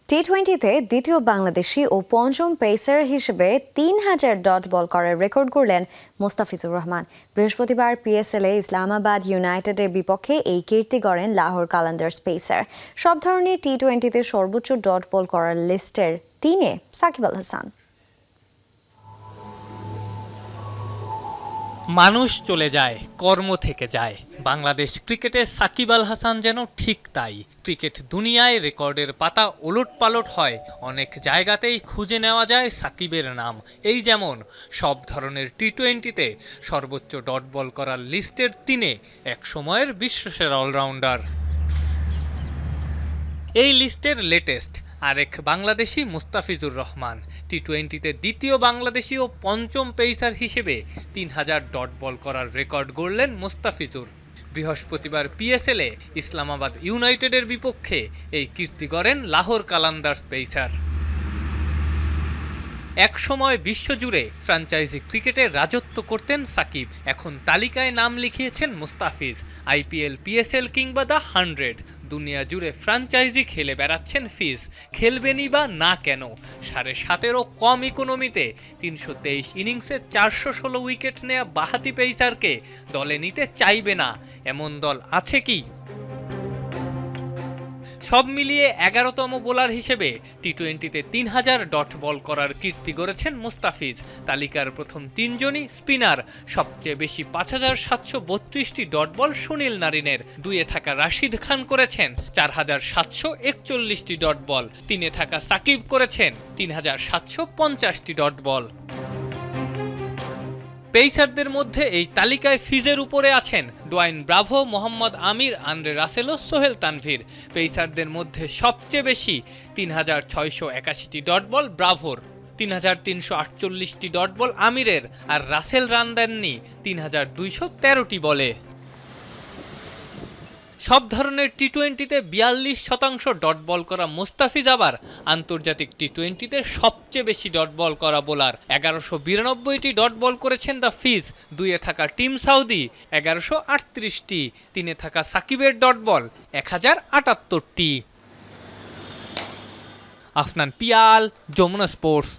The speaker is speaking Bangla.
টি-20তে দ্বিতীয় বাংলাদেশি ও পঞ্চম পেসার হিসেবে ৩,০০০ ডট বল করার রেকর্ড গড়লেন মোস্তাফিজুর রহমান। বৃহস্পতিবার পিএসএলে ইসলামাবাদ ইউনাইটেডের বিপক্ষে এই কীর্তি গড়েন লাহোর কালান্দার্স পেসার। সব ধরনের টি-20তে সর্বোচ্চ ডট বল করার লিস্টের 3-এ সাকিব আল হাসান। মানুষ চলে যায়, কর্ম থেকে যায়। বাংলাদেশ ক্রিকেটে সাকিব আল হাসান যেন ঠিক তাই। ক্রিকেট দুনিয়ায় রেকর্ডের পাতা ওলটপালট হয়, অনেক জায়গাতেই খুঁজে নেওয়া যায় সাকিবের নাম। এই যেমন সব ধরনের টি-20তে সর্বোচ্চ ডট বল করার লিস্টের 3-এ এক সময়ের বিশ্বসেরা অলরাউন্ডার। এই লিস্টের লেটেস্ট আরেক বাংলাদেশি মুস্তাফিজুর রহমান। টি-20তে দ্বিতীয় বাংলাদেশি ও পঞ্চম পেসার হিসেবে ৩,০০০ ডট বল করার রেকর্ড গড়লেন মুস্তাফিজুর। বৃহস্পতিবার পিএসএলে ইসলামাবাদ ইউনাইটেডের বিপক্ষে এই কীর্তি গড়েন লাহোর কালান্দার্স পেসার। একসময় বিশ্বজুড়ে ফ্র্যাঞ্চাইজি ক্রিকেটে রাজত্ব করতেন সাকিব, এখন তালিকায় নাম লিখিয়েছেন মুস্তাফিজ। আইপিএল, পিএসএল কিংবা দ্য 100 দুনিয়া জুড়ে ফ্র্যাঞ্চাইজি খেলে বেড়াচ্ছেন ফিজ। খেলবেনই বা না কেন? 7.5-এরও কম ইকোনমিতে 323 ইনিংসে 416 উইকেট নেয়া বাঁহাতি পেসারকে দলে নিতে চাইবে না এমন দল আছে কি? সব মিলিয়ে 11তম বোলার হিসেবে টি-20তে ৩,০০০ ডট বল করার কীর্তি গড়েছেন মুস্তাফিজ। তালিকার প্রথম 3 জনই স্পিনার। সবচেয়ে বেশি ৫,৭৩২টি ডট বল সুনীল নারিনের। 2-এ থাকা রাশিদ খান করেছেন ৪,৭৪১টি ডট বল। 3-এ থাকা সাকিব করেছেন ৩,৭৫০টি ডট বল। পেসারদের মধ্যে এই তালিকায় ফিজের উপরে আছেন ডোয়াইন ব্রাভো, মোহাম্মদ আমির, আন্দ্রে রাসেল ও সোহেল তানভীর। পেসারদের মধ্যে সবচেয়ে বেশি ৩,৬৮১টি ডট বল ব্রাভোর, ৩,৩৪৮টি ডট বল আমিরের, আর রাসেল রান দেননি ৩,২১৩টি বলে। সব ধরনের টি-20তে ৪২% ডট বল করা মুস্তাফিজ আবার আন্তর্জাতিক টি-20তে সবচেয়ে বেশি ডট বল করা বোলার। ১১৯২টি ডট বল করেছেন দ্য ফিজ। 2-এ থাকা টিম সাউদি ১১৩৮টি। 3-এ থাকা সাকিবের ডট বল ১,০৭৮টি। আফনান পিয়াল, যমুনা স্পোর্টস।